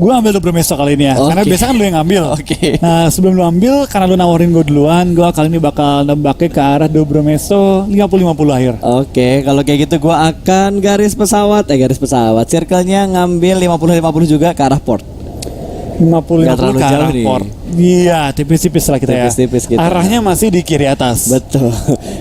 Gue ambil Dobro Meso kali ini ya, karena biasa kan lu yang ngambil. Nah sebelum lu ambil, karena lu nawarin gue duluan, gue kali ini bakal nembaknya ke arah Dobro Meso 50-50 akhir. Oke, kalau kayak gitu gue akan garis pesawat, circle-nya ngambil 50-50 juga ke arah port. 50-50 ke arah port. Iya, tipis-tipis lah kita tipis-tipis ya. Arahnya masih di kiri atas. Betul.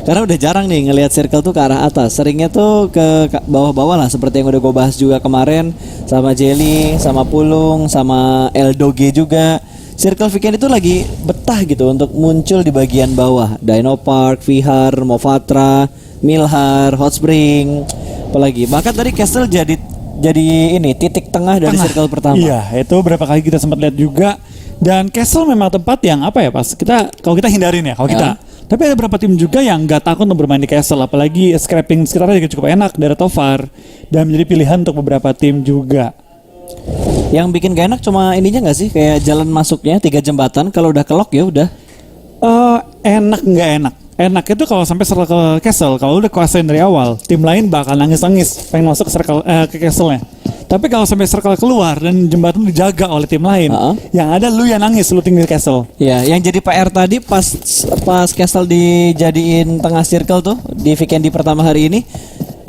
Karena udah jarang nih ngelihat circle tuh ke arah atas. Seringnya tuh ke bawah-bawah lah, seperti yang udah gue bahas juga kemarin sama Jelly, sama Pulung, sama Eldoge juga. Circle Weekend itu lagi betah gitu untuk muncul di bagian bawah. Dino Park, Vihar, Mofatra, Milhar, Hot Spring, apalagi. Bahkan tadi Castle jadi ini titik tengah dari circle pertama. Iya, itu berapa kali kita sempat lihat juga. Dan Castle memang tempat yang apa ya, pas kalau kita hindarin ya, kita. Tapi ada beberapa tim juga yang nggak takut untuk bermain di Castle, apalagi scrapping sekitarnya juga cukup enak dari Tovar dan menjadi pilihan untuk beberapa tim juga. Yang bikin gak enak cuma ininya nggak sih, kayak jalan masuknya 3 jembatan, kalau udah kelok ya udah. Enak nggak enak? Enak itu kalau sampai circle ke Castle, kalau udah kuasain dari awal, tim lain bakal nangis-nangis pengen masuk ke circle ke Castle-nya. Tapi kalau sampai circle keluar dan jembatan dijaga oleh tim lain, yang ada lu yang nangis, lu tinggal di Castle. Ya, yang jadi PR tadi pas Castle dijadiin tengah circle tuh di weekend di pertama hari ini,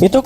itu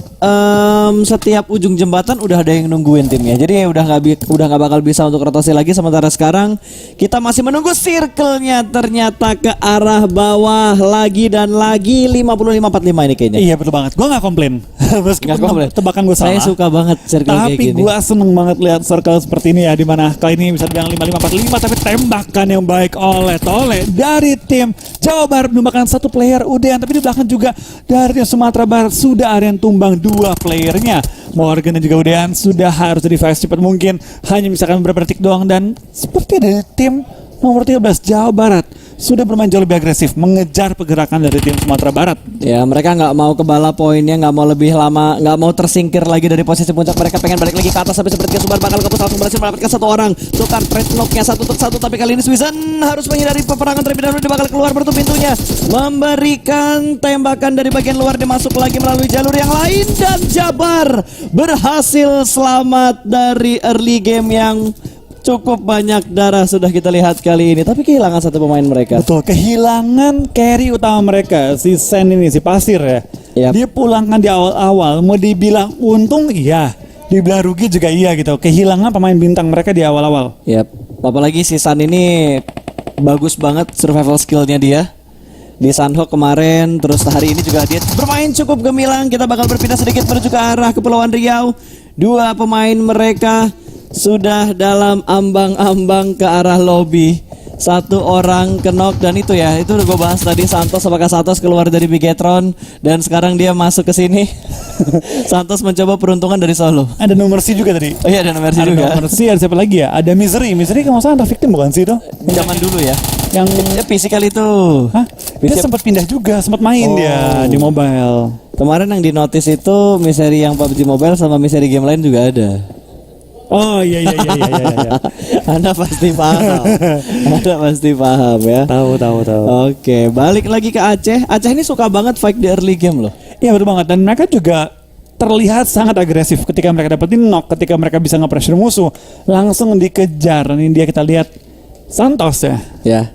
setiap ujung jembatan udah ada yang nungguin timnya. Jadi udah nggak bakal bisa untuk rotasi lagi. Sementara sekarang kita masih menunggu circle-nya ternyata ke arah bawah lagi dan lagi 55-45 ini kayaknya. Iya betul banget. Gue nggak komplain. Meskipun tebakan gue salah. Saya suka banget circle kayak gini. Tapi gue seneng banget lihat circle seperti ini ya, dimana kali ini bisa dibilang 55-45, tapi tembakan yang baik oleh Tole dari tim Jawa Barat menumbangkan satu player UDN, tapi di belakang juga dari Sumatera Barat sudah ada yang tumbang 2 playernya. Morgan dan juga Udean sudah harus revive cepat mungkin, hanya misalkan beberapa detik doang. Dan seperti dari tim nomor 13 Jawa Barat sudah bermain jauh lebih agresif mengejar pergerakan dari tim Sumatera Barat. Ya, mereka nggak mau kebala poinnya, nggak mau lebih lama, nggak mau tersingkir lagi dari posisi puncak. Mereka pengen balik lagi ke atas, sampai seperti Sumbar bakal ke langsung berhasil mendapatkan 1 orang. Tukar trade knocknya 1-1, tapi kali ini Swizan harus menghindari peperangan terlebih dahulu. Dia bakal keluar menutup pintunya, memberikan tembakan dari bagian luar, dia masuk lagi melalui jalur yang lain, dan Jabar berhasil selamat dari early game yang cukup banyak darah sudah kita lihat kali ini, tapi kehilangan 1 pemain mereka. Betul, kehilangan carry utama mereka, si Sen ini, si Pasir ya. Dia pulangkan di awal-awal, mau dibilang untung iya, dibilang rugi juga iya gitu. Kehilangan pemain bintang mereka di awal-awal. Apalagi si San ini bagus banget survival skillnya dia di Sanhok kemarin, terus hari ini juga dia bermain cukup gemilang. Kita bakal berpindah sedikit menuju ke arah Kepulauan Riau. 2 pemain mereka sudah dalam ambang-ambang ke arah lobby. 1 orang kenok, dan itu udah gue bahas tadi. Santos, apakah Santos keluar dari Bigetron dan sekarang dia masuk ke sini? Santos mencoba peruntungan dari Solo. Ada nomor C juga tadi. Oh iya, ada nomor C juga. Nomor C, ada siapa lagi ya? Ada Misery kalau salah ada victim bukan sih itu? Zaman dulu ya. Yang physical itu. Hah? Dia sempat pindah juga, sempat main dia di mobile. Kemarin yang di notice itu Misery yang PUBG Mobile sama Misery game lain juga ada. Oh iya. Anda pasti paham ya. Tahu. Oke, balik lagi ke Aceh. Aceh ini suka banget fight di early game loh. Iya betul banget, dan mereka juga terlihat sangat agresif ketika mereka dapetin knock, ketika mereka bisa nge-pressure musuh, langsung dikejar. Ini dia kita lihat Santos ya.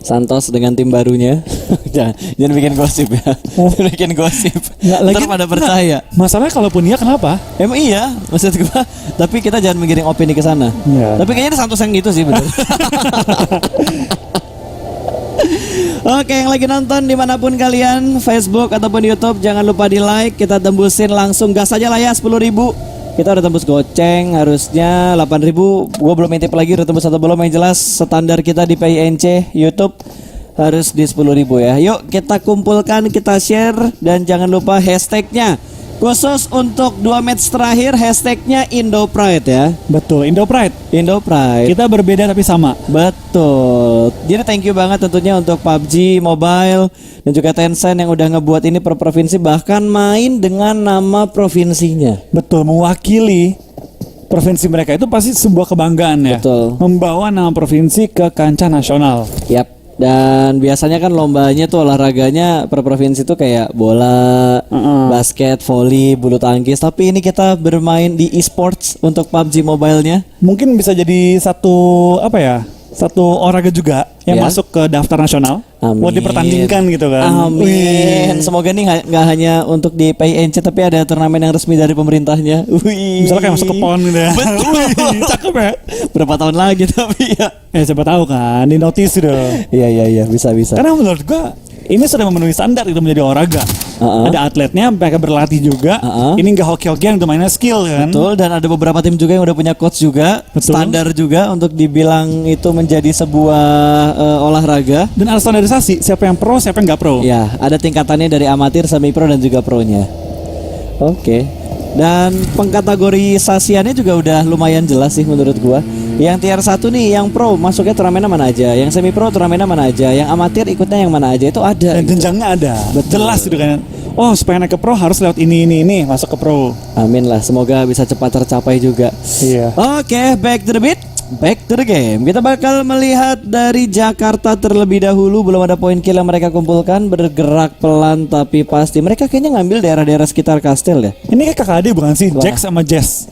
Santos dengan tim barunya. jangan bikin gosip ya. Jangan bikin gosip. Ntar pada percaya. Masalahnya kalaupun iya kenapa? Emang iya, maksud gua. Tapi kita jangan menggiring opini ke sana. Tapi kayaknya Santos yang gitu sih, betul. Oke, yang lagi nonton dimanapun kalian, Facebook ataupun YouTube, jangan lupa di like. Kita tembusin langsung gas aja lah ya, 10.000. Kita udah tembus goceng, harusnya 8.000. Gue belum intip lagi udah tembus atau belum. Yang jelas standar kita di PINC YouTube harus di 10.000 ya. Yuk kita kumpulkan, kita share, dan jangan lupa hashtagnya. Khusus untuk 2 match terakhir, hashtagnya IndoPride ya. Betul, IndoPride. Kita berbeda tapi sama. Betul. Jadi thank you banget tentunya untuk PUBG Mobile dan juga Tencent yang udah ngebuat ini per provinsi, bahkan main dengan nama provinsinya. Betul, mewakili provinsi mereka itu pasti sebuah kebanggaan ya. Betul. Membawa nama provinsi ke kancah nasional. Dan biasanya kan lombanya tuh olahraganya per provinsi tuh kayak bola, basket, volley, bulu tangkis. Tapi ini kita bermain di e-sports untuk PUBG Mobile-nya. Mungkin bisa jadi satu olahraga juga yang Ya. masuk ke daftar nasional Amin. buat dipertandingkan gitu kan. Amin. Semoga nih nggak hanya untuk di PINC tapi ada turnamen yang resmi dari pemerintahnya. Wih. Misalnya kayak masuk ke PON gitu ya. Betul. Wih, cakep ya. Berapa tahun lagi tapi ya. Siapa tahu kan di notice dong. Iya bisa. Karena menurut gua ini sudah memenuhi standar itu menjadi olahraga. Ada atletnya, mereka berlatih juga. Ini nggak hoki-hokian, itu mainnya skill kan. Betul, dan ada beberapa tim juga yang udah punya coach juga, Betul. standar juga untuk dibilang itu menjadi sebuah olahraga. Dan ada standarisasi, siapa yang pro, siapa yang nggak pro. Ya, ada tingkatannya dari amatir, semi pro dan juga pro-nya. Oke. Dan pengkategorisasiannya juga udah lumayan jelas sih menurut gua. Yang tier 1 nih, yang pro masuknya turnamennya mana aja, yang semi pro turnamennya mana aja, yang amatir ikutnya yang mana aja, itu ada. Dan jenjangnya ada. Jelas gitu kan. Oh, supaya naik ke pro harus lewat ini masuk ke pro. Amin lah, semoga bisa cepat tercapai juga. Iya. Oke, back to the beat, back to the game. Kita bakal melihat dari Jakarta terlebih dahulu. Belum ada poin kill yang mereka kumpulkan. Bergerak pelan tapi pasti. Mereka kayaknya ngambil daerah-daerah sekitar kastil ya. Ini kayak KKD bukan sih? Wah. Jax sama Jess.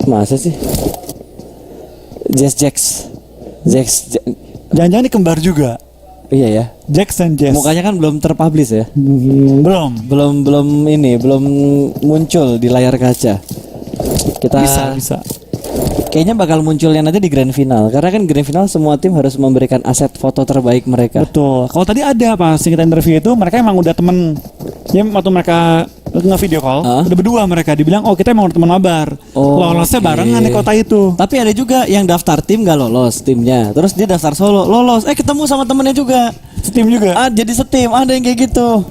Masa sih? Jax. Jangan-jangan ini kembar juga. Iya ya. Jax dan Jess. Mukanya kan belum terpublish ya. Belum. Belum muncul di layar kaca. Kita Bisa. kayaknya bakal munculnya nanti di grand final. Karena kan grand final semua tim harus memberikan aset foto terbaik mereka. Betul. Kalau tadi ada pas kita interview itu mereka emang udah temen. Ya waktu mereka nge-video call, udah berdua mereka dibilang, oh kita emang udah teman mabar. Lolosnya barengan di kota itu. Tapi ada juga yang daftar tim gak lolos timnya. Terus dia daftar solo, lolos. Ketemu sama temennya juga. Setim juga. Jadi setim, ada yang kayak gitu.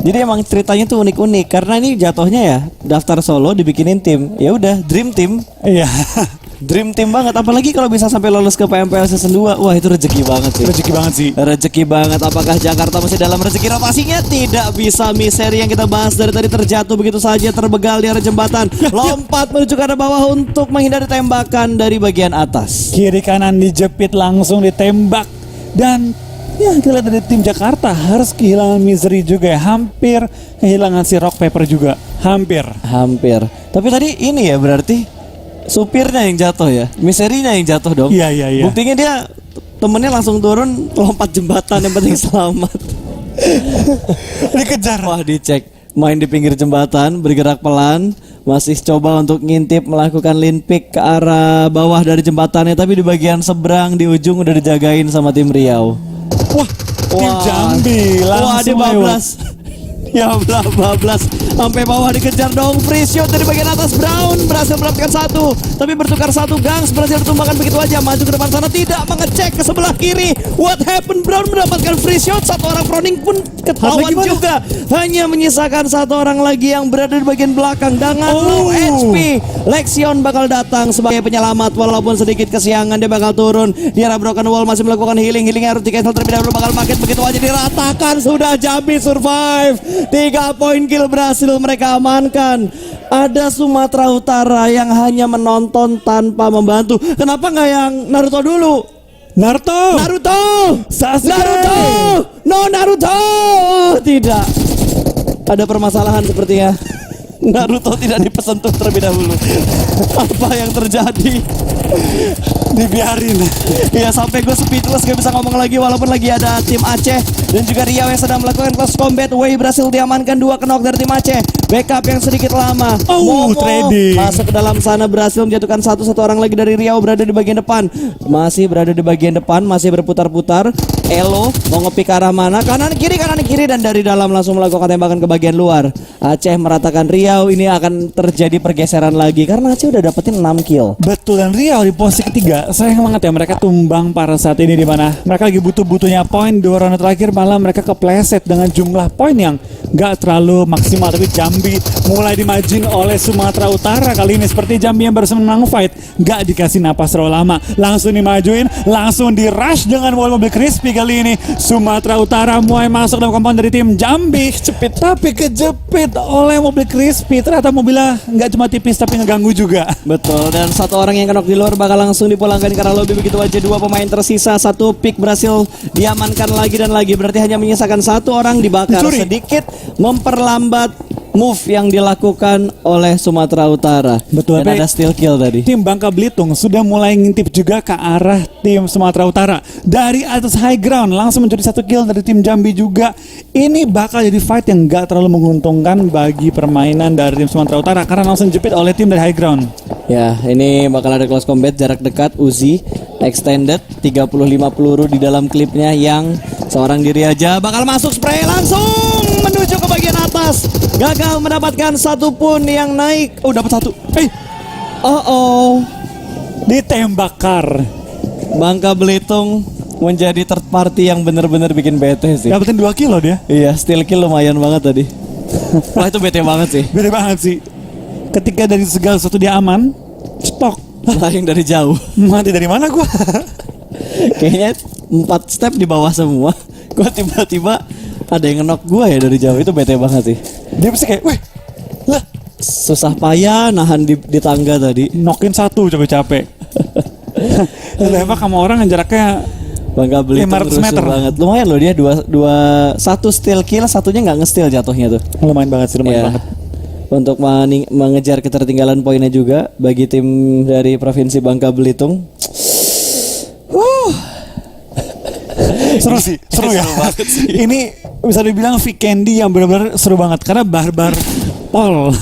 Jadi emang ceritanya tuh unik-unik. Karena ini jatuhnya ya daftar solo dibikinin tim. Ya udah, dream team. Iya. Dream team banget. Apalagi kalau bisa sampai lolos ke PMPL season 2. Wah itu rezeki banget sih. Rezeki banget sih. Rezeki banget. Apakah Jakarta masih dalam rezeki rotasinya? Tidak bisa. Misteri yang kita bahas dari tadi terjatuh begitu saja, terbegal di arah jembatan. Lompat menuju ke arah bawah untuk menghindari tembakan dari bagian atas. Kiri kanan dijepit langsung ditembak. Dan ya kita lihat dari tim Jakarta harus kehilangan Misery juga ya. Hampir kehilangan si Rock Paper juga. Hampir. Tapi tadi ini ya berarti supirnya yang jatuh ya. Miserinya yang jatuh dong. Iya. Buktinya dia temennya langsung turun lompat jembatan, yang penting selamat. Dikejar. Wah dicek. Main di pinggir jembatan, bergerak pelan, masih coba untuk ngintip melakukan lean pick ke arah bawah dari jembatannya, tapi di bagian seberang di ujung udah dijagain sama tim Riau. Wah, tim Jambi dia langsung lewat. Ya bablas sampai bawah dikejar dong. Free shot dari bagian atas. Brown berhasil mendapatkan satu, tapi bertukar satu. Gangs berhasil ditumbangkan begitu aja. Maju ke depan sana, tidak mengecek ke sebelah kiri. What happened? Brown mendapatkan free shot. Satu orang Froning pun ketahuan juga. Hanya menyisakan satu orang lagi yang berada di bagian belakang dengan low HP. Lexion bakal datang sebagai penyelamat. Walaupun sedikit kesiangan, dia bakal turun di arah broken wall, masih melakukan healing harus di-cancel terlebih dahulu. Bakal paket begitu aja diratakan. Sudah Jambi survive. 3 poin kill berhasil mereka amankan. Ada Sumatera Utara yang hanya menonton tanpa membantu. Kenapa nggak yang Naruto dulu? Naruto! Sasuke! Naruto! Tidak. Ada permasalahan sepertinya. Naruto tidak dipesentuh terlebih dahulu. Apa yang terjadi? Dibiarin. Ya sampai gue speechless, gak bisa ngomong lagi. Walaupun lagi ada tim Aceh dan juga Riau yang sedang melakukan close combat. Way berhasil diamankan 2 knock dari tim Aceh. Backup yang sedikit lama. Momo trading. masuk ke dalam sana, berhasil menjatuhkan satu orang lagi dari Riau berada di bagian depan. Masih berada di bagian depan, masih berputar-putar. Elo mau nge-pick ke arah mana? Kanan kiri, dan dari dalam langsung melakukan tembakan ke bagian luar. Aceh meratakan Riau. Ini akan terjadi pergeseran lagi karena Aceh udah dapetin 6 kill. Betul, dan Riau di posisi ketiga. Sayang banget ya mereka tumbang pada saat ini, di mana mereka lagi butuhnya poin 2 ronde terakhir. malah mereka kepleset dengan jumlah poin yang gak terlalu maksimal. Tapi Jambi mulai dimajuin oleh Sumatera Utara kali ini. Seperti Jambi yang baru menang fight, gak dikasih napas terlalu lama, langsung dimajuin, langsung di rush dengan mobil crispy kali ini. Sumatera Utara mulai masuk dalam kompon dari tim Jambi, tapi kejepit oleh mobil crispy. Ternyata mobilnya gak cuma tipis tapi ngeganggu juga. Betul, dan satu orang yang knock di luar bakal langsung dipulangkan karena lobby begitu aja. Dua pemain tersisa, satu pick berhasil diamankan lagi dan lagi. Berarti hanya menyisakan satu orang dibakar. Dicuri. Sedikit memperlambat move yang dilakukan oleh Sumatera Utara. Betul, dan baik. ada steal kill tadi. Tim Bangka Belitung sudah mulai ngintip juga ke arah tim Sumatera Utara. Dari atas high ground langsung mencuri satu kill dari tim Jambi juga. Ini bakal jadi fight yang gak terlalu menguntungkan bagi permainan dari tim Sumatera Utara karena langsung jepit oleh tim dari high ground. Ya, ini bakal ada close combat jarak dekat Uzi extended 35 peluru di dalam klipnya yang seorang diri aja bakal masuk spray langsung menuju ke bagian atas. Gagal mendapatkan satu pun yang naik. Oh, dapat satu. Oh. Ditembakar. Bangka Belitung menjadi third party yang benar-benar bikin bete sih. Dapetin 2 kill loh dia. Iya, steal kill lumayan banget tadi. Wah, itu bete banget sih. Beda banget sih. Ketika dari segala sesuatu dia aman, stok. Flying dari jauh. Mati dari mana gua? Kayaknya 4 step di bawah semua. Gua tiba-tiba ada yang nge-knock gua ya dari jauh. Itu bete banget sih. Dia pasti kayak, weh, lah, Susah payah nahan di tangga tadi. nokin satu capek-capek. Tembak sama orang yang jaraknya Bangka Belitung 500 rusuh meter. banget. Lumayan loh dia satu steal kill, satunya nggak nge-steal jatuhnya tuh. lumayan banget sih, lumayan Ya. banget. Untuk mengejar ketertinggalan poinnya juga bagi tim dari Provinsi Bangka Belitung. Seru sih, seru ya. Seru banget sih. Ini bisa dibilang Vikendi yang benar-benar seru banget karena barbar pol.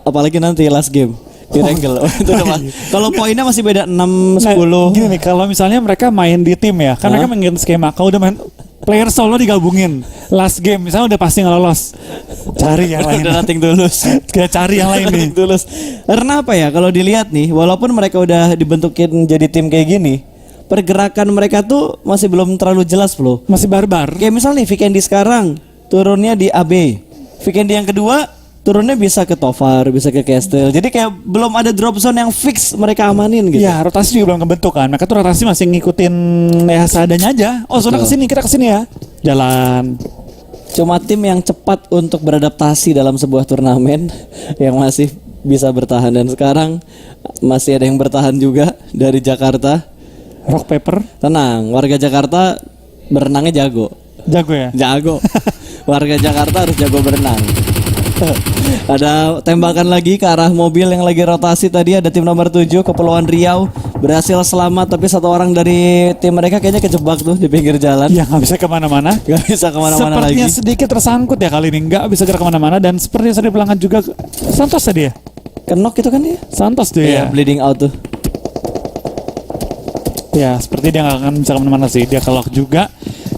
Apalagi nanti last game di Wrangle. Itu udah kalau poinnya masih beda 6 Nah, 10. gini nih, kalau misalnya mereka main di tim ya, kan mereka main skema. Kalau udah main player solo digabungin, last game misalnya udah pasti nggak lolos, cari yang lain. Udah nothing tulus. Kita cari yang lain nih. Nothing tulus. Karena apa ya? Kalau dilihat nih, walaupun mereka udah dibentukin jadi tim kayak gini, pergerakan mereka tuh masih belum terlalu jelas loh. Masih barbar. Kayak misalnya nih Vikendi sekarang turunnya di AB. Vikendi yang kedua turunnya bisa ke Tovar, bisa ke Castle. Jadi kayak belum ada drop zone yang fix mereka amanin gitu. Ya, rotasi juga belum kebentuk kan. Mereka tuh rotasi masih ngikutin ya seadanya aja. Oh, zona kesini, kita kesini ya. Jalan. Cuma tim yang cepat untuk beradaptasi dalam sebuah turnamen yang masih bisa bertahan, dan sekarang masih ada yang bertahan juga dari Jakarta. Rock paper, Tenang, warga Jakarta berenangnya jago. jago ya. Jago. Warga Jakarta harus jago berenang. Ada tembakan lagi ke arah mobil yang lagi rotasi tadi. Ada tim nomor 7 Kepulauan Riau berhasil selamat, tapi satu orang dari tim mereka kayaknya kejebak tuh di pinggir jalan. Ya nggak bisa kemana-mana. Gak bisa kemana-mana lagi. Sepertinya sedikit tersangkut ya kali ini, nggak bisa gerak kemana-mana. Dan seperti yang sudah dipulangkan juga Santos tadi ya. Kenok itu kan dia. Santos tuh Iya, ya. bleeding out tuh. Ya, seperti dia nggak akan bisa kemana-mana sih. Dia kelok juga.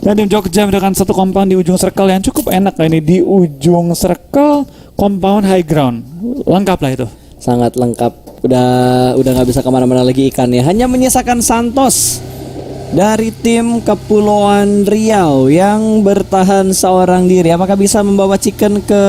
Dan tim Jogja dengan satu compound di ujung circle yang cukup enak kali ini. Di ujung circle, compound high ground. Lengkap lah itu. Sangat lengkap. Udah nggak bisa kemana-mana lagi ikannya. Hanya menyisakan Santos dari tim Kepulauan Riau yang bertahan seorang diri. Apakah bisa membawa chicken ke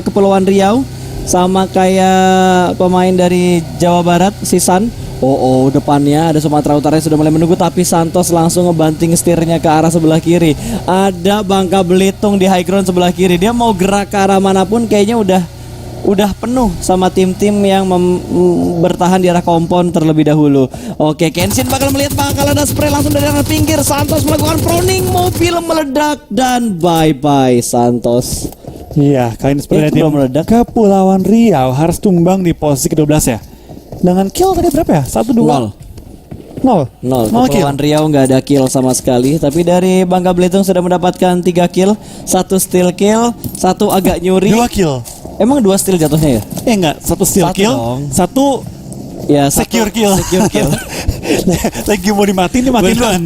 Kepulauan Riau sama kayak pemain dari Jawa Barat, Sisan? Oh, depannya ada Sumatera Utara yang sudah mulai menunggu, tapi Santos langsung ngebanting setirnya ke arah sebelah kiri. Ada Bangka Belitung di high ground sebelah kiri. Dia mau gerak ke arah manapun kayaknya udah penuh sama tim-tim yang bertahan di arah kompon terlebih dahulu. Oke, Kenshin bakal melihat bakal ada spray langsung dari arah pinggir. Santos melakukan proning, mobil meledak, dan bye-bye Santos. Iya, kali ini seperti Itu tim belum meledak. Kepulauan Riau harus tumbang di posisi ke-12 ya. Dengan kill tadi berapa ya? 1, 2, 0. 0. Kill. Kepulauan Riau nggak ada kill sama sekali. Tapi dari Bangka Belitung sudah mendapatkan 3 kill, 1 steal kill, 1 agak nyuri. 2 kill. Emang 2 steal jatuhnya ya? Enggak, 1 steal Satu kill, dong. 1 Ya, secure kill. Secure kill. Lagi mau dimatiin, dia matiin duluan.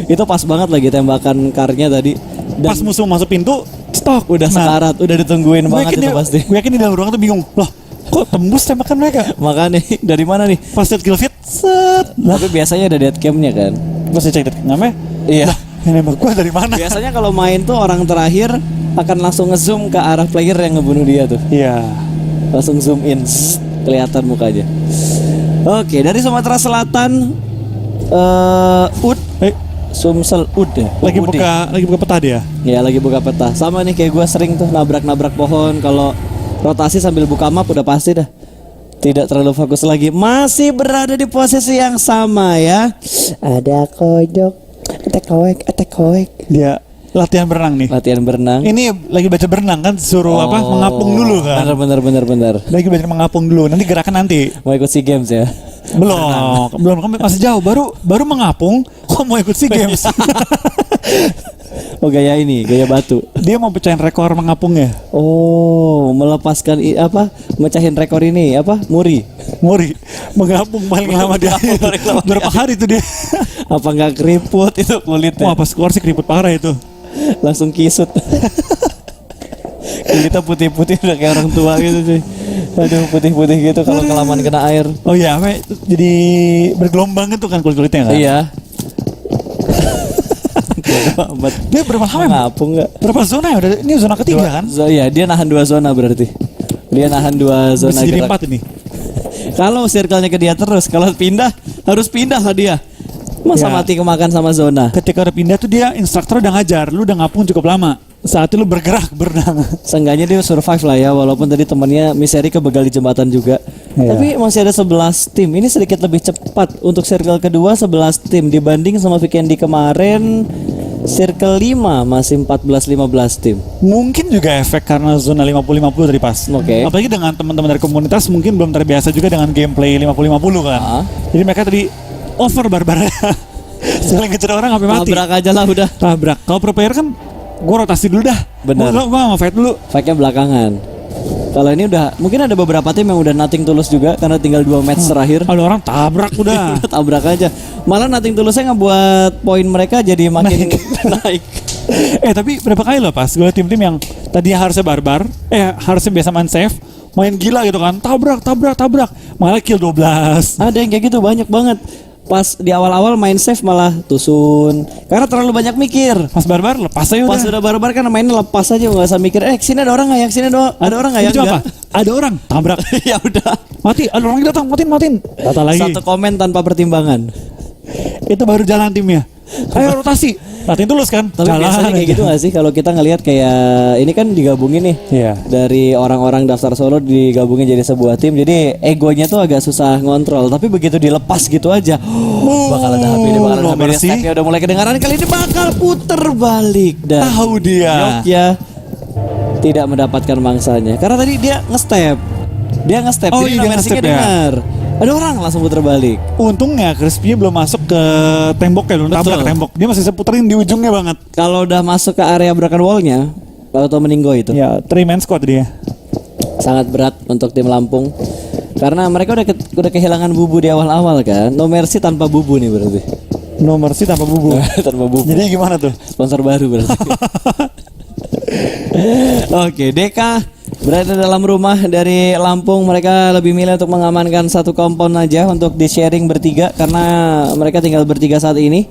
Itu pas banget lagi tembakan karnya tadi. Dan Pas musuh masuk pintu, stok. udah sekarat, udah ditungguin banget itu pasti. Gue yakin di dalam ruangan tuh bingung. Loh, kok tembus tembakan mereka? Makanya dari mana nih? Pas lihat kill feed, set. Lah, Tapi biasanya ada dead camnya kan. pas saya cek namanya. Iya. Yang nembak gua dari mana? Biasanya kalau main tuh orang terakhir akan langsung ngezoom ke arah player yang ngebunuh dia tuh. Iya. Langsung zoom in, kelihatan mukanya. Oke, dari Sumatera Selatan Ud Sumsel Ud ya. Lagi buka peta dia. Ya lagi buka peta. Sama nih kayak gue sering tuh nabrak-nabrak pohon. Kalau rotasi sambil buka map udah pasti dah. Tidak terlalu fokus lagi. Masih berada di posisi yang sama ya. Ada kodok. Atek koek. Dia latihan berenang nih. Latihan berenang. Ini lagi baca berenang kan, suruh mengapung dulu kan. Bener. Lagi belajar mengapung dulu. Nanti gerakan nanti. Mau ikut SEA Games ya. Belum kan masih jauh. Baru mengapung kok mau ikut SEA Games. Oh gaya ini, gaya batu. Dia mau pecahin rekor mengapungnya. Oh, melepaskan mecahin rekor ini Muri Mengapung paling lama dia. Berapa hari itu dia? Apa nggak keriput itu kulitnya? Wah, pas keluar sih keriput parah itu. Langsung kisut. Kulitnya putih-putih udah kayak orang tua gitu sih. Aduh putih-putih gitu kalau kelamaan kena air. Oh iya, jadi bergelombang itu kan kulitnya kan? Iya. Dia berapa lama? Ngapung nggak? Berapa zona ya? Ini zona ketiga kan? Iya, dia nahan 2 zona berarti. Dia nahan 2 zona. Bisa jadi gerak. 4 ini. Kalau circle-nya ke dia terus, kalau pindah harus pindah lah dia. Masa Ya. mati kemakan sama zona. Ketika udah pindah tuh dia instruktur udah ngajar, lu udah ngapung cukup lama. Saat itu lu bergerak berenang. Seenggaknya dia survive lah ya, walaupun tadi temannya Miseri kebegal di jembatan juga. Iya. Tapi masih ada 11 tim. Ini sedikit lebih cepat untuk circle kedua 11 tim dibanding sama weekend kemarin. Circle 5 masih 14-15 tim. Mungkin juga efek karena zona 50-50 tadi pas. Oke. Apalagi dengan teman-teman dari komunitas mungkin belum terbiasa juga dengan gameplay 50-50 kan. Ah. Jadi mereka tadi over barbarnya. Selain ngejar orang sampai mati. Tabrak aja lah udah. Tabrak. Kalau pro player kan gua rotasi dulu dah. Benar. Gua mau fight dulu. Fight-nya belakangan. Kalau ini udah mungkin ada beberapa tim yang udah nothing tulus juga karena tinggal 2 match terakhir. Ada orang tabrak udah. Udah tabrak aja. Malah nothing tulusnya ngebuat poin mereka jadi makin naik. Tapi berapa kali loh pas gue liat tim-tim yang tadi harusnya barbar, harusnya biasa main safe, main gila gitu kan, tabrak, malah kill 12. Ada yang kayak gitu banyak banget. Pas di awal-awal main safe malah tusun karena terlalu banyak mikir. Pas barbar lepas aja Pas udah. udah barbar kan mainnya lepas aja nggak usah mikir. Sini ada orang nggak ya? Sini ada orang nggak ya? Itu apa? Ada orang tabrak. Ya udah. Mati, ada orang datang, matiin. Kata lagi. Satu komen tanpa pertimbangan. Itu baru jalan timnya. Ayo rotasi. Latihan tulus kan? Tapi Jalan biasanya kayak aja. gitu gak sih kalau kita ngelihat kayak ini kan digabungin nih. Iya. Dari orang-orang daftar solo digabungin jadi sebuah tim. Jadi egonya tuh agak susah ngontrol. Tapi begitu dilepas gitu aja, bakal ada HP ini, bakal ada no HP ini. mercy. Stepnya udah mulai kedengaran, kali ini bakal puter balik dan Tahu dia. Yokya tidak mendapatkan mangsanya karena tadi dia nge-step. Oh jadi iya, no dia mercy-nya nge-step ya. dengar. Ada orang langsung puter balik. Untungnya Crispy belum masuk ke tembok ya, belum Betul. tabrak tembok. Dia masih seputerin di ujungnya banget. Kalau udah masuk ke area broken wall-nya atau meninggo itu. Ya, 3-man squad dia. Sangat berat untuk tim Lampung karena mereka udah kehilangan bubu di awal-awal kan. No mercy tanpa bubu nih berarti. No mercy tanpa bubu. Tanpa bubu. Jadi gimana tuh? Sponsor baru berarti. Oke, Deka berada dalam rumah dari Lampung. Mereka lebih milih untuk mengamankan satu kompon aja untuk di sharing bertiga karena mereka tinggal bertiga saat ini.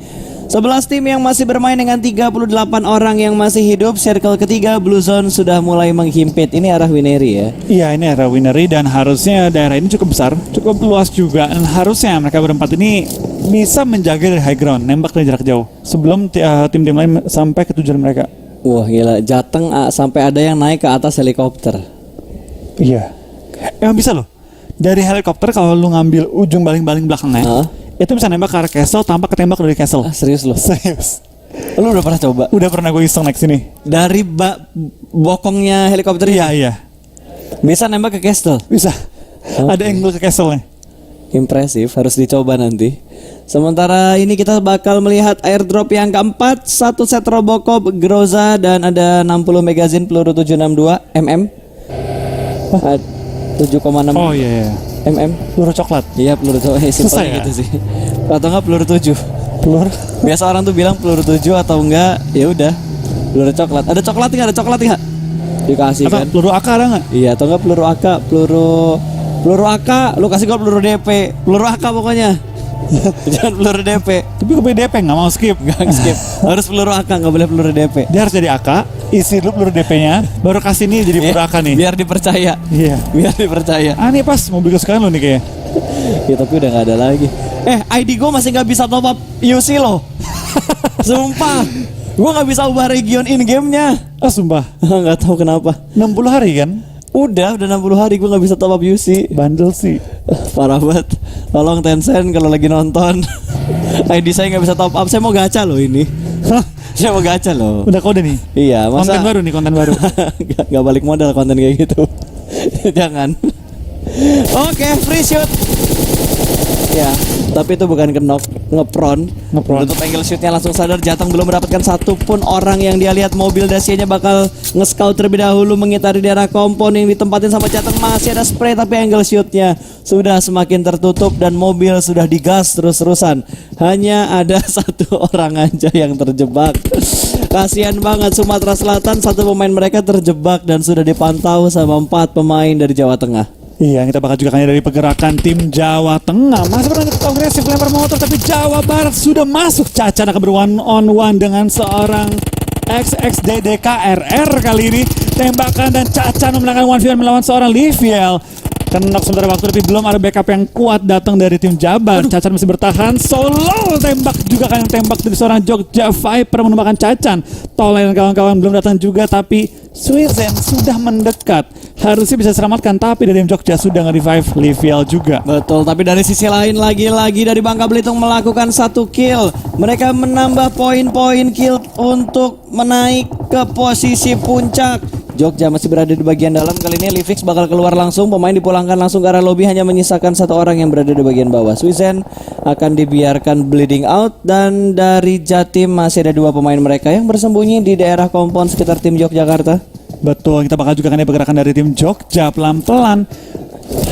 11 tim yang masih bermain dengan 38 orang yang masih hidup. Circle ketiga Blue Zone sudah mulai menghimpit. Ini arah Wineri ya. Iya, ini area Wineri dan harusnya daerah ini cukup besar, cukup luas juga. Dan harusnya mereka berempat ini bisa menjaga dari high ground, nembak dari jarak jauh sebelum tim-tim lain sampai ke tujuan mereka. Wah gila, Jateng sampai ada yang naik ke atas helikopter. Iya. Emang bisa loh. Dari helikopter kalau lu ngambil ujung baling-baling belakangnya, Hah? itu bisa nembak ke arah castle tanpa ketembak dari castle. Serius loh? Serius. Lu udah pernah coba? Udah pernah gue iseng naik sini. Dari bokongnya helikopter ini? Iya. Bisa nembak ke castle? Bisa. Oke. Ada angle ke castle-nya. Impresif, harus dicoba nanti. Sementara ini kita bakal melihat airdrop yang keempat. Satu set Robocop Groza dan ada 60 magazine peluru 762 mm. 7,6 Oh iya. mm. Peluru coklat. Iya peluru Susah simpel ya? gitu sih. Atau enggak peluru 7. Peluru. Biasa orang tuh bilang peluru 7 atau enggak ya udah peluru coklat. Ada coklat enggak? Ada coklat enggak? Dikasih Atau kan. peluru AK ada nggak? Iya, atau enggak peluru AK, peluru AK, lu kasih gua peluru DP, peluru AK pokoknya. Jangan peluru DP. Tapi gue DP nggak mau skip. Gak skip. Harus peluru AK, nggak boleh peluru DP. Dia harus jadi AK, isi dulu peluru DP-nya, baru kasih nih jadi peluru AK nih. Biar dipercaya. Iya. Biar dipercaya. Nih pas mobil kesukaan lo nih kayaknya. Ya tapi udah gak ada lagi. ID gue masih gak bisa top up UC loh. Sumpah. Gue gak bisa ubah region in gamenya. Sumpah. Gak tahu kenapa. 60 hari kan? Udah 60 hari gue gak bisa top up UC. Bandel sih. Parah banget. Tolong Tencent kalau lagi nonton. ID saya gak bisa top up. Saya mau gacha loh ini. Saya mau gacha loh. Udah kode nih? Iya, masa konten baru nih, konten baru. gak balik modal konten kayak gitu. Jangan. Oke, free shoot. Ya, tapi itu bukan kenok, ngepron. Untuk angle shootnya langsung sadar Jateng belum mendapatkan satupun orang yang dia lihat. Mobil Dacia-nya bakal nge-scout terlebih dahulu mengitari daerah kompon yang ditempatin sama Jateng. Masih ada spray tapi angle shootnya sudah semakin tertutup dan mobil sudah digas terus-terusan. Hanya ada satu orang aja yang terjebak. Kasihan banget Sumatera Selatan, satu pemain mereka terjebak dan sudah dipantau sama 4 pemain dari Jawa Tengah. Iya, kita bakal juga dari pergerakan tim Jawa Tengah. Masih berani agresif lempar motor, tapi Jawa Barat sudah masuk. Caca akan ber-one on one dengan seorang XXDDKRR kali ini. Tembakan dan Caca memenangkan 1v1 melawan seorang Liviel. Kenok sementara waktu, tapi belum ada backup yang kuat datang dari tim Jabar. Cacan masih bertahan, solo tembak juga kan, yang tembak dari seorang Jogja Viper menembakkan Cacan. Toleh dan kawan-kawan belum datang juga, tapi Swizen sudah mendekat. Harusnya bisa selamatkan, tapi dari tim Jogja sudah nge-revive Liviel juga. Betul, tapi dari sisi lain lagi-lagi dari Bangka Belitung melakukan 1 kill. Mereka menambah poin-poin kill untuk menaik ke posisi puncak. Jogja masih berada di bagian dalam. Kali ini Livix bakal keluar langsung. Pemain dipulangkan langsung ke arah lobby. Hanya menyisakan 1 orang yang berada di bagian bawah. Swizen akan dibiarkan bleeding out. Dan dari Jatim masih ada 2 pemain mereka yang bersembunyi di daerah kompon sekitar tim Yogyakarta. Betul, kita bakal juga kan pergerakan dari tim Jogja pelan-pelan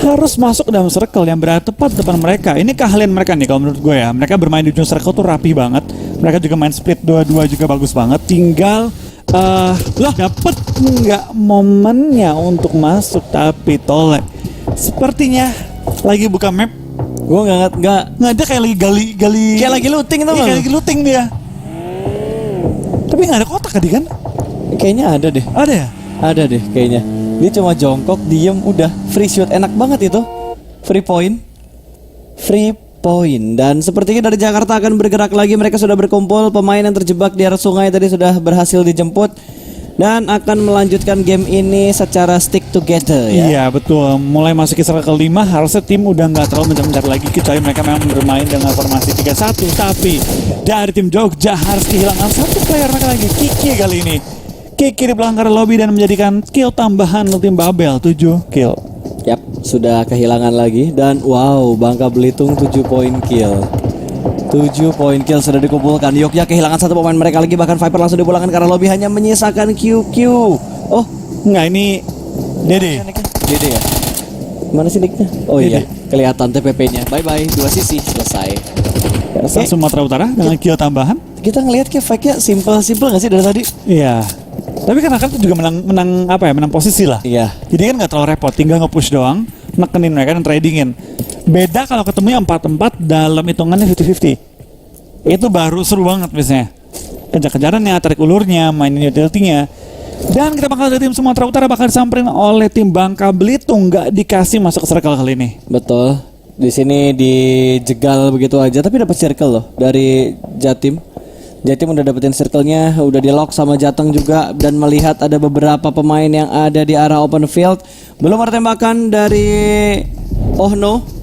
harus masuk ke dalam circle yang berada tepat depan mereka. Ini keahlian mereka nih kalau menurut gue ya. Mereka bermain di ujung circle tuh rapi banget. Mereka juga main split 2-2 juga bagus banget. Tinggal dapet nggak momennya untuk masuk, tapi Toleh sepertinya lagi buka map. Gue nggak ada kayak lagi gali kayak lagi looting tuh. Kayak lagi looting dia. Tapi nggak ada kotak tadi kan? Kayaknya ada deh. Ada ya? Ada deh kayaknya. Dia cuma jongkok, diem, udah free shoot. Enak banget itu. Free point. Dan sepertinya dari Jakarta akan bergerak lagi. Mereka sudah berkumpul. Pemain yang terjebak di arah sungai tadi sudah berhasil dijemput dan akan melanjutkan game ini secara stick together ya. Iya betul. Mulai masuk ke circle ke-5 harusnya tim udah nggak terlalu mencar-mencar lagi, kecuali mereka memang bermain dengan formasi 3-1. Tapi dari tim Jogja harus kehilangan 1 player mereka lagi, Kiki kali ini. Kiki di belakang lobby dan menjadikan kill tambahan untuk tim Babel 7 kill. Yap, sudah kehilangan lagi. Dan wow, Bangka Belitung 7 poin kill. 7 poin kill sudah dikumpulkan. Yogyakarta kehilangan 1 pemain mereka lagi. Bahkan Viper langsung dipulangkan karena lobby hanya menyisakan QQ. Oh, enggak, ini Dede ya. Mana sih nicknya? Oh Dede. Iya, kelihatan TPP-nya. Bye-bye, 2 sisi selesai. Asal Sumatera Utara dengan kill tambahan. Kita ngelihat kayak fight-nya simple gak sih dari tadi? Iya. Tapi kan itu juga menang posisi lah. Iya. Jadi kan nggak terlalu repot, tinggal nge-push doang, nekenin mereka dan tradingin. Beda kalau ketemunya 4-4 dalam hitungannya 50-50. Itu baru seru banget biasanya. Kejar-kejarannya, tarik ulurnya, mainin utility-nya. Dan kita bakal dari tim Sumatera Utara bakal disamperin oleh tim Bangka Belitung, nggak dikasih masuk ke circle kali ini. Betul. Di sini dijegal begitu aja, tapi dapat circle loh dari Jatim. Jatim udah dapetin circle-nya, udah di lock sama Jateng juga, dan melihat ada beberapa pemain yang ada di arah open field. Belum ada tembakan dari Ohno.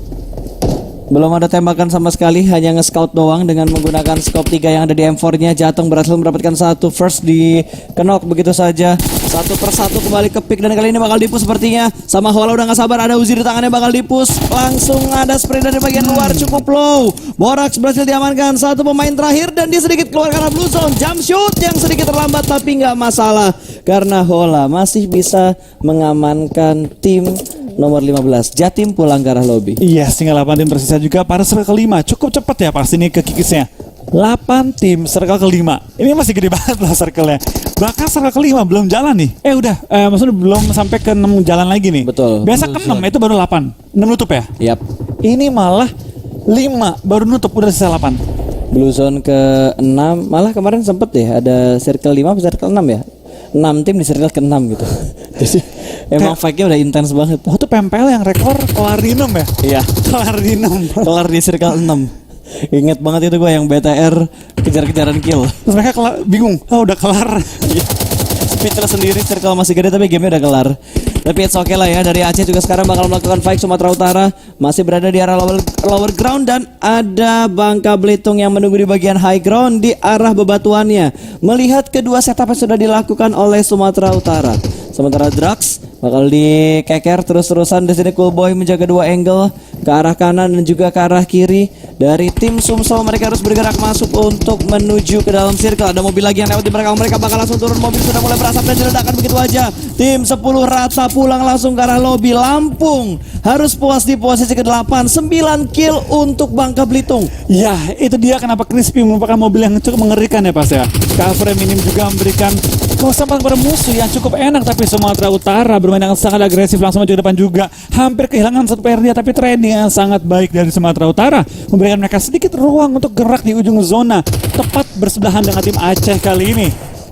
Belum ada tembakan sama sekali, hanya nge-scout doang dengan menggunakan scope 3 yang ada di M4-nya. Jateng berhasil mendapatkan 1 first di kenok begitu saja. 1 per 1 kembali ke pick, dan kali ini bakal dipus sepertinya. Sama Hola udah gak sabar, ada Uzi di tangannya bakal dipus. Langsung ada spray dari bagian luar cukup low. Borax berhasil diamankan, 1 pemain terakhir dan dia sedikit keluar karena blue zone. Jump shoot yang sedikit terlambat tapi gak masalah karena Hola masih bisa mengamankan tim nomor 15. Jatim pulang ke arah lobby. Iya, tinggal 8 tim tersisa juga pada circle ke-5. Cukup cepat ya pasti ini kekikisnya. 8 tim circle ke-5. Ini masih gede banget lah circle-nya. Bahkan circle ke-5 belum jalan nih. Maksudnya belum sampai ke 6 jalan lagi nih. Betul. Biasa ke 6 itu baru 8. 6 nutup ya? Yap. Ini malah 5 baru nutup udah sisa 8. Blue Zone ke-6, malah kemarin sempet ya ada circle 5 atau circle 6 ya. 6 tim di circle ke-6 gitu. Jadi emang fight-nya udah intens banget. Oh, itu Pempel yang rekor kelar di 6 ya? Iya, Kelar di 6. kelar di circle 6. Ingat banget itu gue yang BTR kejar-kejaran kill. Terus mereka bingung, udah kelar. Speechless sendiri, circle masih gede tapi gamenya udah kelar. Tapi it's okay lah ya, dari Aceh juga sekarang bakal melakukan fight. Sumatera Utara masih berada di arah lower ground dan ada Bangka Belitung yang menunggu di bagian high ground di arah bebatuannya. Melihat kedua setup yang sudah dilakukan oleh Sumatera Utara. Sementara Drax bakal dikeker terus-terusan di sini. Cool Boy menjaga dua angle ke arah kanan dan juga ke arah kiri. Dari tim Sumsel mereka harus bergerak masuk untuk menuju ke dalam circle. Ada mobil lagi yang lewat di belakang mereka, bakal langsung turun. Mobil sudah mulai berasap dan diledakkan begitu aja. Tim 10 rata pulang langsung ke arah lobi. Lampung harus puas di posisi ke-8. 9 kill untuk Bangka Belitung. Ya, itu dia kenapa Crispy merupakan mobil yang cukup mengerikan ya Pas ya. Cover minim juga memberikan kesempatan pada musuh yang cukup enak, tapi Sumatera Utara bermain dengan sangat agresif, langsung maju ke depan juga. Hampir kehilangan satu player dia, tapi training yang sangat baik dari Sumatera Utara memberikan mereka sedikit ruang untuk gerak di ujung zona, tepat bersebelahan dengan tim Aceh kali ini.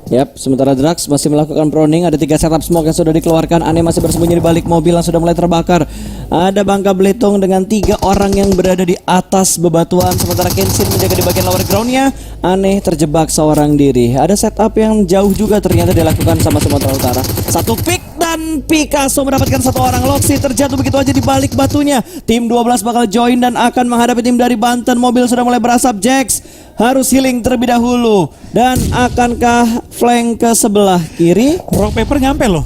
Yap, sementara Drax masih melakukan proning. Ada 3 setup smoke yang sudah dikeluarkan. Aneh masih bersembunyi di balik mobil yang sudah mulai terbakar. Ada Bangka Belitung dengan 3 orang yang berada di atas bebatuan. Sementara Kenshin menjaga di bagian lower groundnya. Aneh terjebak seorang diri. Ada setup yang jauh juga ternyata dilakukan sama Sumatera Utara. Satu pick dan Picasso mendapatkan 1 orang. Loxi terjatuh begitu aja di balik batunya. Tim 12 bakal join dan akan menghadapi tim dari Banten. Mobil sudah mulai berasap. Jax harus healing terlebih dahulu. Dan akankah flank ke sebelah kiri? Rock paper nyampe loh.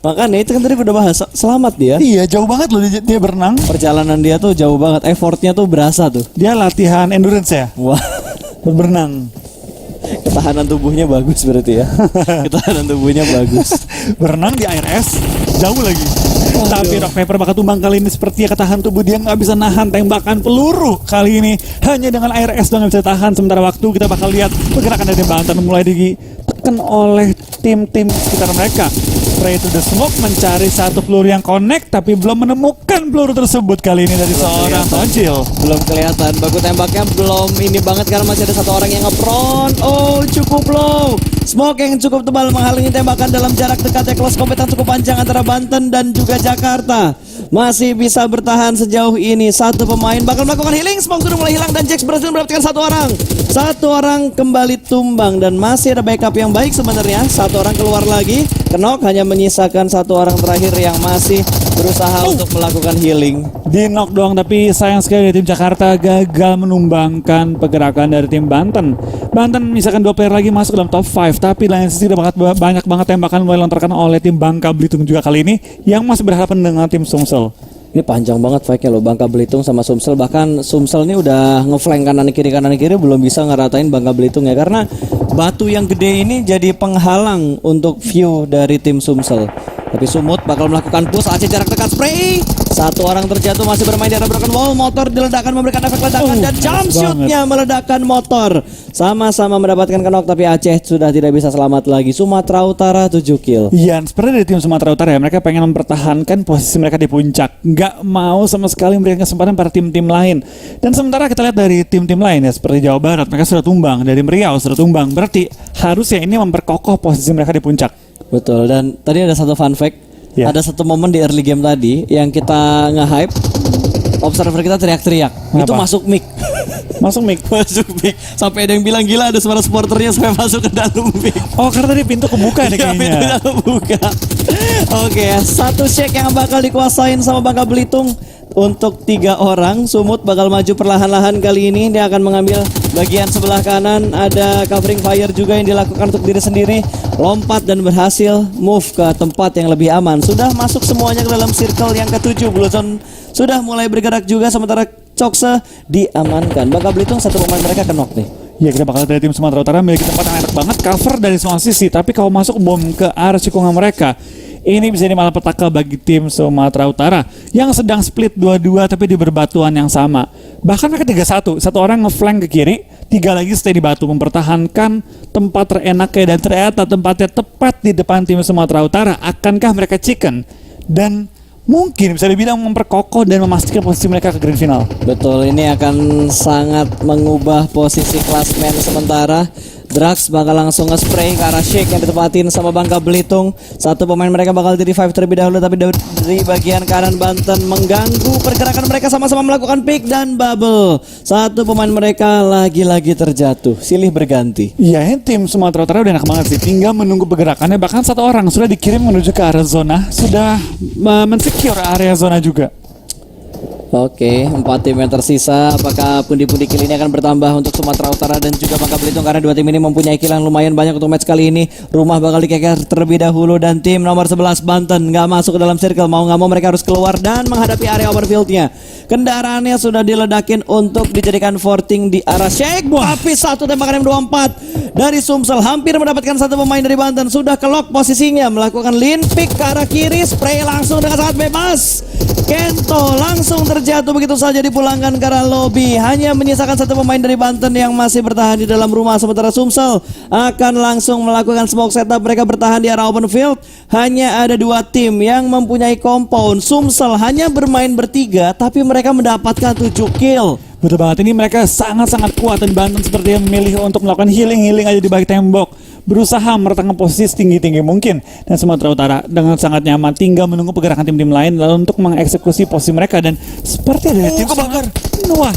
Makanya itu kan tadi udah bahas, selamat dia. Iya, jauh banget loh dia berenang. Perjalanan dia tuh jauh banget, effortnya tuh berasa tuh. Dia latihan endurance ya, Wah, berenang. ketahanan tubuhnya bagus berarti ya. Ketahanan tubuhnya bagus. Berenang di air es, jauh lagi. Tapi Rock Paper bakal tumbang kali ini, sepertinya ketahan tubuh dia nggak bisa nahan tembakan peluru kali ini. Hanya dengan air es doang yang bisa tahan. Sementara waktu kita bakal lihat pergerakan dari tim Banten mulai ditekan oleh tim-tim sekitar mereka. Spray to the smoke mencari satu peluru yang connect, tapi belum menemukan peluru tersebut kali ini dari seorang Tonjil. Belum kelihatan, baku tembaknya belum ini banget karena masih ada 1 orang yang nge-front. Oh, cukup low. Smoke yang cukup tebal menghalangi tembakan dalam jarak dekat ya. Close combat yang cukup panjang antara Banten dan juga Jakarta. Masih bisa bertahan sejauh ini. 1 pemain bakal melakukan healing. Smoke sudah mulai hilang dan Jax berhasil mendapatkan 1 orang. 1 orang kembali tumbang dan masih ada backup yang baik sebenarnya. 1 orang keluar lagi. Kenok hanya menyisakan 1 orang terakhir yang masih berusaha untuk melakukan healing. Di knock doang, tapi sayang sekali dari tim Jakarta gagal menumbangkan pergerakan dari tim Banten. Banten misalkan 2 player lagi masuk dalam top 5, tapi lain sisi udah banyak banget tembakan mulai lontarkan oleh tim Bangka Belitung juga kali ini yang masih berhadapan dengan tim Sumsel. Ini panjang banget fight-nya loh, Bangka Belitung sama Sumsel. Bahkan Sumsel ini udah ngeflank kanan kiri belum bisa ngeratain Bangka Belitung ya, karena batu yang gede ini jadi penghalang untuk view dari tim Sumsel. Tapi Sumut bakal melakukan push. Aceh jarak dekat spray. 1 orang terjatuh masih bermain di arah broken wall. Motor diledakkan memberikan efek ledakan dan jump shootnya meledakkan motor. Sama-sama mendapatkan knock, tapi Aceh sudah tidak bisa selamat lagi. Sumatera Utara 7 kill. Iya, seperti dari tim Sumatera Utara ya, mereka pengen mempertahankan posisi mereka di puncak, nggak mau sama sekali memberikan kesempatan pada tim-tim lain. Dan sementara kita lihat dari tim-tim lain ya, seperti Jawa Barat, mereka sudah tumbang, dari Riau sudah tumbang, berarti harusnya ini memperkokoh posisi mereka di puncak. Betul, dan tadi ada 1 fun fact. Ya. Ada 1 momen di early game tadi yang kita nge-hype, observer kita teriak-teriak. Itu Kenapa? masuk mic. Masuk mic. Masuk mic. Sampai ada yang bilang gila ada suara supporternya sampai masuk ke dalam mic. Oh, karena tadi pintu kebuka nih Iya, kayaknya. pintunya kebuka. Oke, 1 shake yang bakal dikuasain sama Bangka Belitung. Untuk 3 orang, Sumut bakal maju perlahan-lahan kali ini. Dia akan mengambil bagian sebelah kanan. Ada covering fire juga yang dilakukan untuk diri sendiri. Lompat dan berhasil move ke tempat yang lebih aman. Sudah masuk semuanya ke dalam circle yang ke-7. Blue Zone sudah mulai bergerak juga, sementara Cokse diamankan. Bangka Belitung 1 pemain mereka kenok nih. Ya, kita bakal dari tim Sumatera Utara memiliki tempat yang enak banget, cover dari semua sisi. Tapi kalau masuk bom ke arah cikungan mereka, ini bisa jadi malapetaka bagi tim Sumatera Utara yang sedang split 2-2 tapi di berbatuan yang sama. Bahkan mereka 3-1, 1 orang ngeflank ke kiri, 3 lagi stay di batu mempertahankan tempat terenaknya, dan ternyata tempatnya tepat di depan tim Sumatera Utara. Akankah mereka chicken dan mungkin bisa dibilang memperkokoh dan memastikan posisi mereka ke grand final. Betul, ini akan sangat mengubah posisi klasmen sementara. Drax bakal langsung nge-spray ke arah Shake yang ditempatin sama Bangka Belitung. Satu pemain mereka bakal di revive terlebih dahulu, tapi dari bagian kanan Banten mengganggu pergerakan mereka, sama-sama melakukan pick dan bubble. Satu pemain mereka lagi-lagi terjatuh, silih berganti. Iya, tim Sumatera Utara udah enak banget sih. Tinggal menunggu pergerakannya. Bahkan satu orang sudah dikirim menuju ke area zona, sudah mensecure area zona juga. Oke, 4 tim yang tersisa. Apakah pundi-pundi kill ini akan bertambah untuk Sumatera Utara dan juga Bangka Belitung, karena dua tim ini mempunyai kill yang lumayan banyak untuk match kali ini. Rumah bakal dikeker terlebih dahulu dan tim nomor 11 Banten nggak masuk ke dalam circle. Mau nggak mau mereka harus keluar dan menghadapi area overfieldnya. Kendaraannya sudah diledakin untuk dijadikan forting di arah Shake. Tapi satu tembakan M24 dari Sumsel hampir mendapatkan satu pemain dari Banten. Sudah kelok posisinya, melakukan lean pick ke arah kiri, spray langsung dengan sangat bebas. Kento langsung terjatuh begitu saja, dipulangkan ke arah lobby. Hanya menyisakan satu pemain dari Banten yang masih bertahan di dalam rumah, sementara Sumsel akan langsung melakukan smoke setup. Mereka bertahan di arah open field. Hanya ada dua tim yang mempunyai compound. Sumsel hanya bermain bertiga, tapi mereka mendapatkan 7 kill. Betul banget, ini mereka sangat-sangat kuat dan Banten seperti yang memilih untuk melakukan healing aja di balik tembok. Berusaha meretangkan posisi setinggi-tinggi mungkin. Dan Sumatera Utara dengan sangat nyaman tinggal menunggu pergerakan tim-tim lain lalu untuk mengeksekusi posisi mereka. Dan seperti ada tim kebakar. Wah,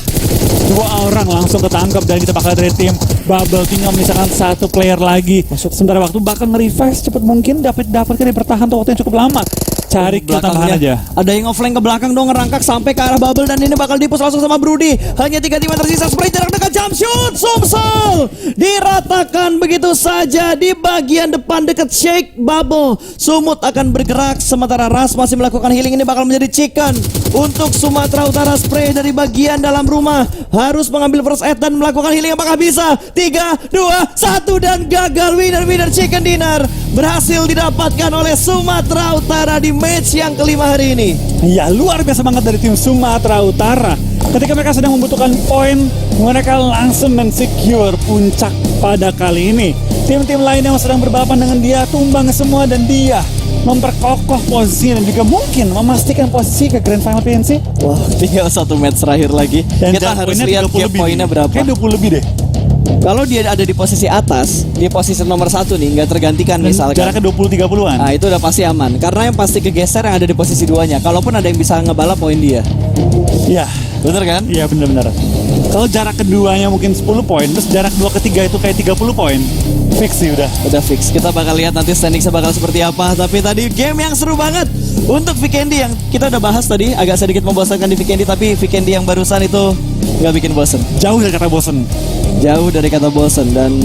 2 orang langsung ketangkap dan kita bakal dari tim Bubble. Tinggal misalkan satu player lagi. Sementara waktu bakal nge-revive secepat mungkin, dapatkan bertahan tuh waktu yang cukup lama. Cari kill tambahan aja. Ada yang nge-flank ke belakang dong, ngerangkak sampai ke arah Bubble dan ini bakal dipus langsung sama Brody. Hanya 3 tim yang tersisa, spray jarak dekat, jump shoot, Sumsel diratakan begitu saja di bagian depan dekat Shake. Bubble Sumut akan bergerak, sementara Ras masih melakukan healing. Ini bakal menjadi chicken untuk Sumatera Utara. Spray dari bagian dalam rumah harus mengambil first aid dan melakukan healing. Apakah bisa? 3, 2, 1 dan gagal. Winner chicken dinner berhasil didapatkan oleh Sumatera Utara di match yang kelima hari ini. Ya, luar biasa banget dari tim Sumatera Utara. Ketika mereka sedang membutuhkan poin, mereka langsung men-secure puncak pada kali ini. Tim-tim lain yang sedang berbalapan dengan dia tumbang semua dan dia memperkokoh posisi dan juga mungkin memastikan posisi ke Grand Final PNC. Wah, tinggal 1 match terakhir lagi. Dan kita harus lihat gap poinnya berapa. Kayak 20 lebih deh. Kalau dia ada di posisi atas, di posisi nomor 1 nih, nggak tergantikan Dan misalkan. jaraknya 20-30an. Nah, itu udah pasti aman. Karena yang pasti kegeser yang ada di posisi 2-nya. Kalaupun ada yang bisa ngebalap poin dia. Iya. Bener kan? Iya, benar-benar. Kalau jarak keduanya mungkin 10 poin, terus jarak 2 ketiga itu kayak 30 poin. Fix sih udah. Udah fix. Kita bakal lihat nanti standing bakal seperti apa. Tapi tadi game yang seru banget untuk Vikendi yang kita udah bahas tadi, agak sedikit membosankan di Vikendi, tapi Vikendi yang barusan itu nggak bikin bosen. Jauh dari kata bosen. Jauh dari kata bosen dan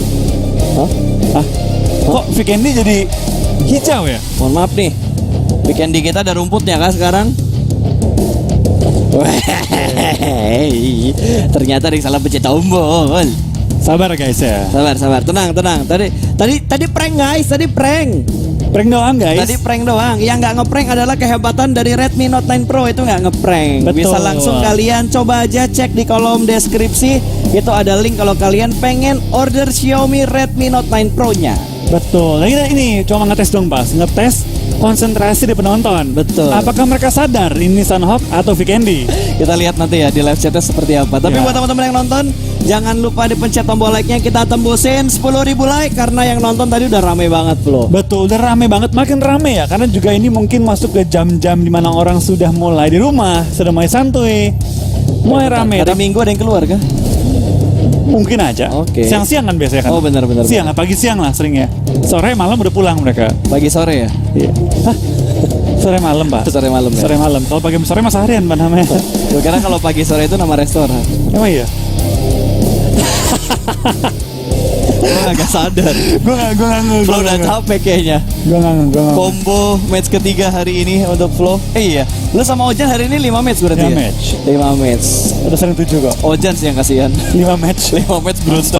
Kok Vikendi jadi hijau ya? mohon maaf nih, Vikendi kita ada rumputnya kan sekarang. Wey, ternyata ada yang salah pencet tombol. Sabar guys ya. Sabar, tenang. Tadi prank guys, tadi prank. Prank doang guys. Tadi prank doang. Yang nggak ngeprank adalah kehebatan dari Redmi Note 9 Pro, itu nggak ngeprank. Betul. Bisa langsung kalian coba aja cek di kolom deskripsi. Itu ada link kalau kalian pengen order Xiaomi Redmi Note 9 Pro-nya. Betul. Nah, kita ini cuma ngetes dong, Pas. Ngetes konsentrasi di penonton. Betul. Apakah mereka sadar ini Sunhawk atau Vikendi? Kita lihat nanti ya di live chatnya seperti apa. Tapi Ya. buat teman-teman yang nonton, jangan lupa dipencet tombol like-nya. Kita tembusin 10.000 like karena yang nonton tadi udah rame banget loh. Betul, udah rame banget, makin rame ya. Karena juga ini mungkin masuk ke jam-jam dimana orang sudah mulai di rumah, sudah mulai santuy, mulai rame. Hari Minggu ada yang keluar kah? Mungkin aja. Oke. Siang-siang kan biasanya kan. Oh benar. Siang, pagi siang lah seringnya. Sore malam udah pulang mereka. Pagi sore ya? Iya. Hah? Sore malam, Pak. Sore malam ya? Sore malam. Kalau pagi sore mah seharian Pak namanya. Karena kalau pagi sore itu nama restoran. Emang iya? Gue agak sadar. Gue nggak Flo udah capek kayaknya. Gue nggak. Combo match ketiga hari ini untuk Flo. Iya. Lu sama Ojan hari ini 5 match berarti 5 ya? match. 5 match. Udah sering 7 kok. Ojan sih yang kasihan. 5 match. 5 match beruntung.